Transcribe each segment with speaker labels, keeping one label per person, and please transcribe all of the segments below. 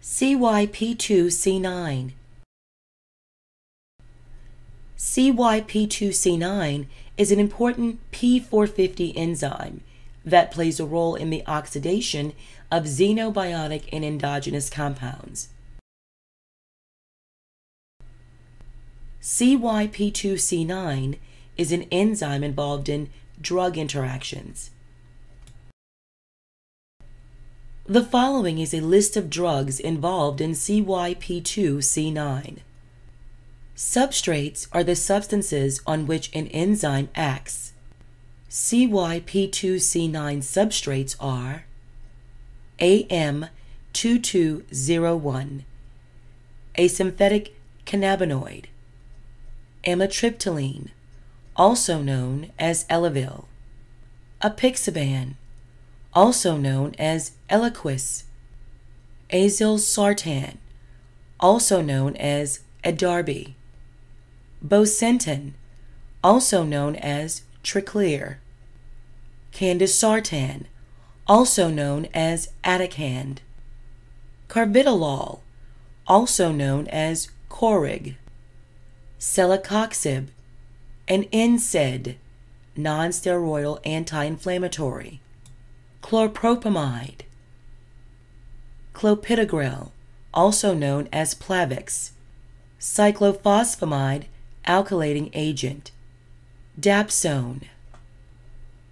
Speaker 1: CYP2C9. CYP2C9 is an important P450 enzyme that plays a role in the oxidation of xenobiotic and endogenous compounds. CYP2C9 is an enzyme involved in drug interactions. The following is a list of drugs involved in CYP2C9. Substrates are the substances on which an enzyme acts. CYP2C9 substrates are AM2201, a synthetic cannabinoid; amitriptyline, also known as Elavil; apixaban, also known as Eliquis; azilsartan, also known as Adarbi; bosentan, also known as Triclear; candesartan, also known as Atacand; carvedilol, also known as Corig; celecoxib, an NSAID, non-steroidal anti-inflammatory; chlorpropamide; clopidogrel, also known as Plavix; cyclophosphamide alkylating agent; dapsone;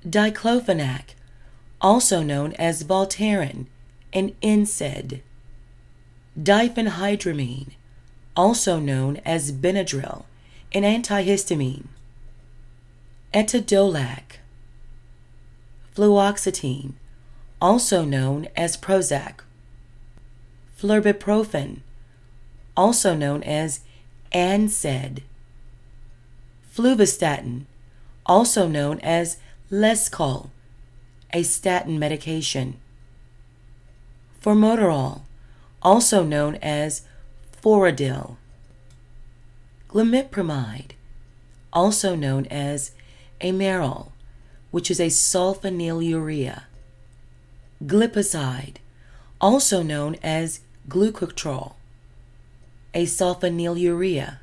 Speaker 1: diclofenac, also known as Voltaren, an NSAID; diphenhydramine, also known as Benadryl, an antihistamine; etidolac; fluoxetine, also known as Prozac; flurbiprofen, also known as NSAID; fluvastatin, also known as Lescol, a statin medication; formoterol, also known as Foradil; glimepiride, also known as Amerol, which is a sulfonylurea; glipizide, also known as Glucotrol, a sulfonylurea;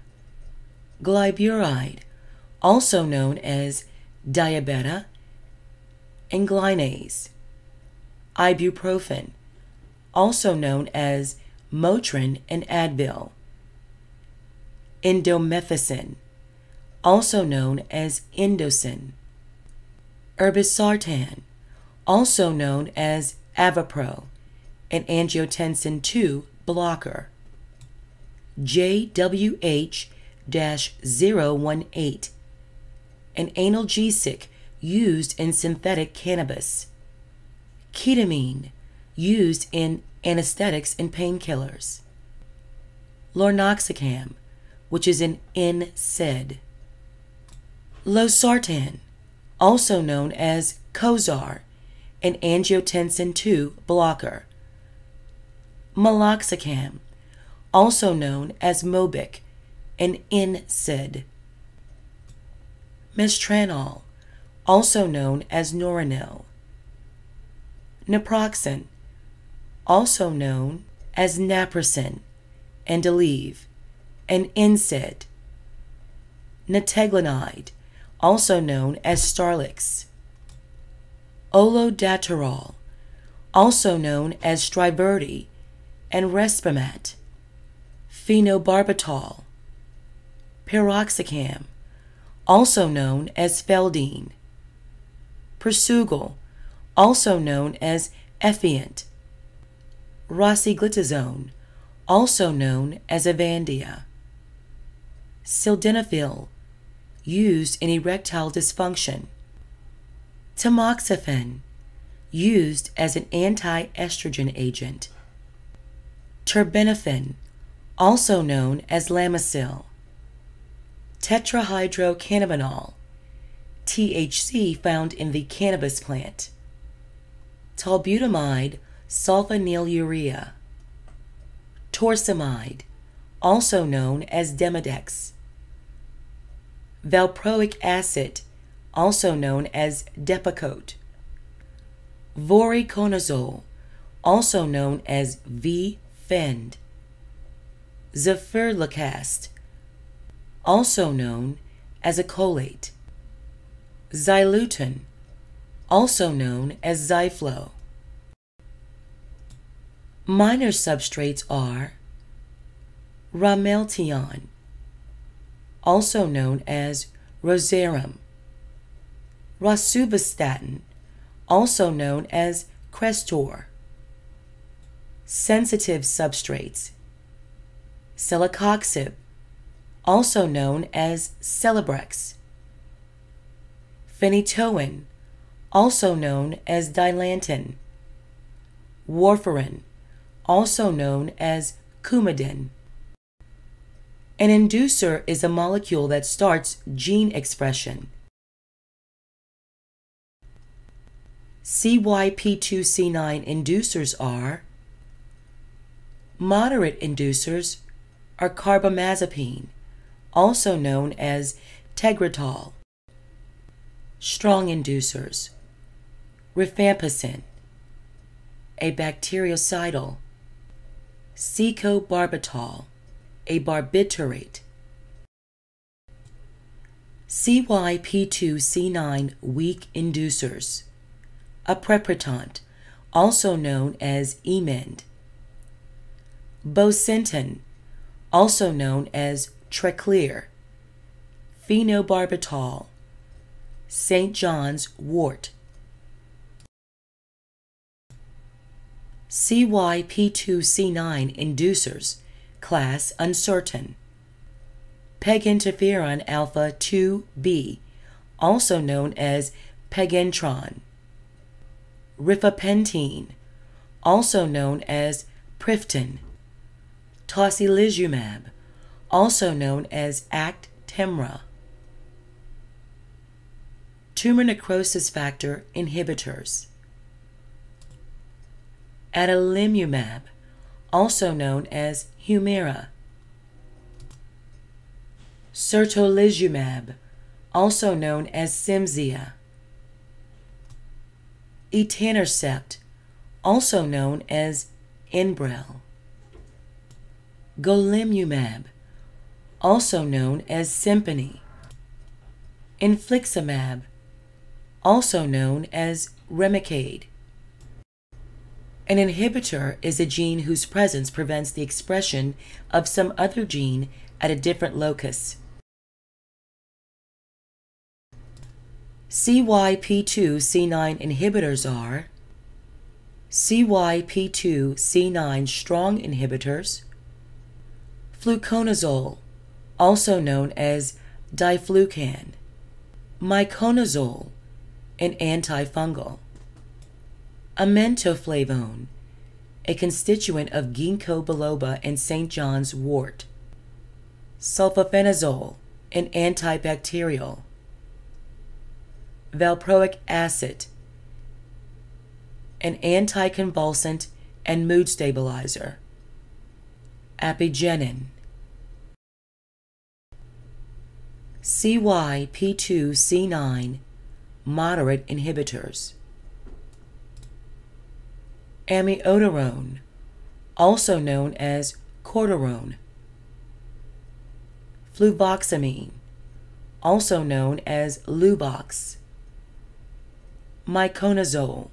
Speaker 1: glyburide, also known as Diabeta and Glinase; ibuprofen, also known as Motrin and Advil; indomethacin, also known as Indocin; irbesartan, also known as Avapro, an angiotensin II blocker; JWH-018, an analgesic used in synthetic cannabis; ketamine, used in anesthetics and painkillers; lornoxicam, which is an NSAID; losartan, also known as Cozar, an angiotensin II blocker; meloxicam, also known as Mobic, an NSAID; mestranol, also known as Noranil; naproxen, also known as Naprosyn and Aleve, an NSAID; nateglinide, also known as Starlix; olodaterol, also known as Striverdi and Respimat; phenobarbital; piroxicam, also known as Feldene; Persugal, also known as Effiant; rosiglitazone, also known as Avandia; sildenafil, used in erectile dysfunction; tamoxifen, used as an anti-estrogen agent; terbinafine, also known as Lamisil; tetrahydrocannabinol, THC found in the cannabis plant; tolbutamide sulfonylurea; torsemide, also known as Demodex; valproic acid, also known as Depakote; voriconazole, also known as V V-Fend. Zafirlocast, also known as a cholate. Xyluton, also known as Zyflo. Minor substrates are Rameltion, also known as Rosarum. Rosuvastatin, also known as Crestor. Sensitive substrates: Celecoxib, also known as Celebrex. Phenytoin, also known as Dilantin. Warfarin, also known as Coumadin. An inducer is a molecule that starts gene expression. CYP2C9 inducers are: moderate inducers are carbamazepine, also known as Tegretol. Strong inducers: rifampicin, a bactericidal; secobarbital, a barbiturate. CYP2C9 weak inducers: aprepitant, also known as Emend. Bosentan, also known as Treclear. Phenobarbital, St. John's wort. CYP2C9 inducers, class uncertain. Peginterferon alpha 2b, also known as Pegintron. Rifapentine, also known as Priftin. Tocilizumab, also known as Actemra. Tumor necrosis factor inhibitors: adalimumab, also known as Humira. Certolizumab, also known as Cimzia. Etanercept, also known as Enbrel. Golimumab, also known as Simponi. Infliximab, also known as Remicade. An inhibitor is a gene whose presence prevents the expression of some other gene at a different locus. CYP2C9 inhibitors are CYP2C9 strong inhibitors, fluconazole, also known as diflucan, miconazole, an antifungal, amentorflavone, a constituent of ginkgo biloba and St. John's wort, sulfafenazole, an antibacterial, valproic acid, an anticonvulsant and mood stabilizer, apigenin. CYP2C9 moderate inhibitors: amiodarone, also known as cortisone. Fluvoxamine, also known as Luvox. Miconazole.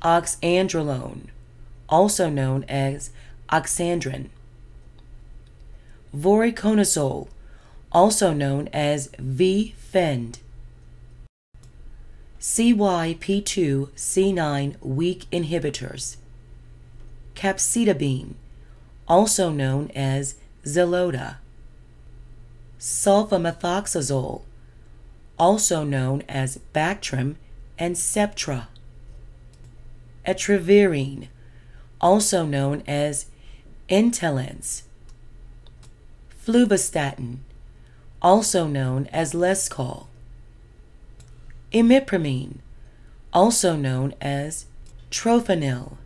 Speaker 1: Oxandrolone, also known as oxandrin. Voriconazole, also known as V-Fend. CYP2C9 weak inhibitors: capecitabine, also known as Xeloda. Sulfamethoxazole, also known as Bactrim and Septra. Etravirine, also known as Intelens. Fluvastatin, also known as Lescol. Imipramine, also known as Trofinil.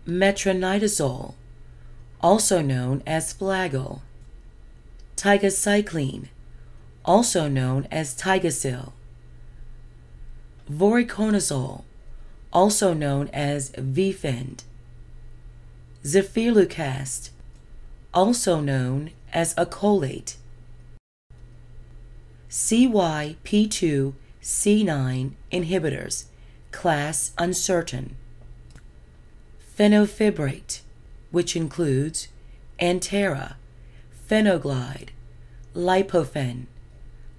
Speaker 1: Metronidazole, also known as Flagyl. Tigecycline, also known as Tigesil. Voriconazole, also known as V-Fend. Zafirlukast, also known as a cholate. CYP2C9 inhibitors, class uncertain. Fenofibrate, which includes Antera, Phenoglide, Lipofen,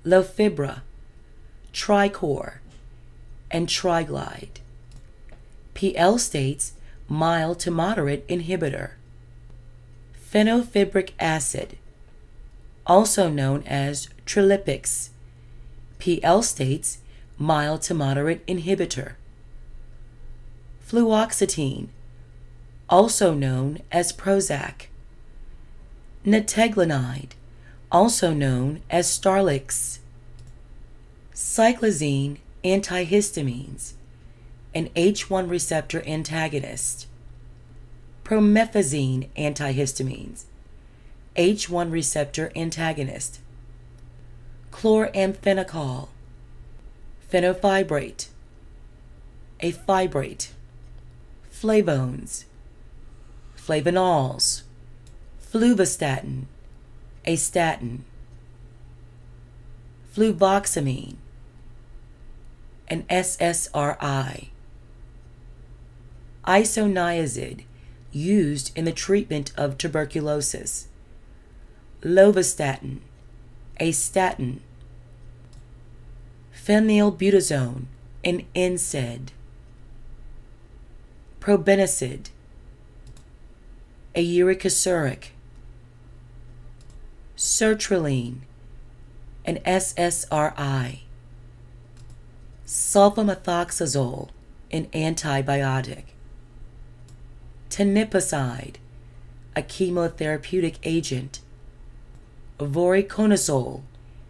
Speaker 1: Lofibra, Tricor, and Triglide. PL states mild to moderate inhibitor. Fenofibric acid, also known as Trilipix. PL states mild to moderate inhibitor. Fluoxetine, also known as Prozac. Nateglinide, also known as Starlix. Cyclazine antihistamines, an H1 receptor antagonist. Promethazine antihistamines, H1 receptor antagonist. Chloramphenicol, fenofibrate, a fibrate. Flavones, flavonols. Fluvastatin, a statin. Fluvoxamine, an SSRI. Isoniazid, used in the treatment of tuberculosis. Lovastatin, a statin. Phenylbutazone, an NSAID. Probenecid, a uricosuric. Sertraline, an SSRI. Sulfamethoxazole, an antibiotic. Tenipicide, a chemotherapeutic agent. Voriconazole,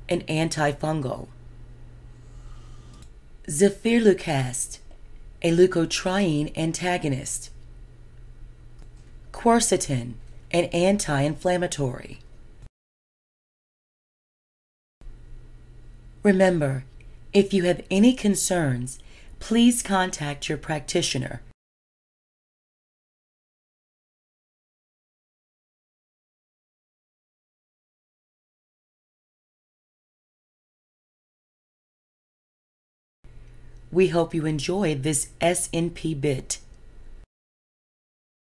Speaker 1: an antifungal. Zafirlukast, a leukotriene antagonist. Quercetin, an anti-inflammatory. Remember, if you have any concerns, please contact your practitioner. We hope you enjoyed this SNP bit.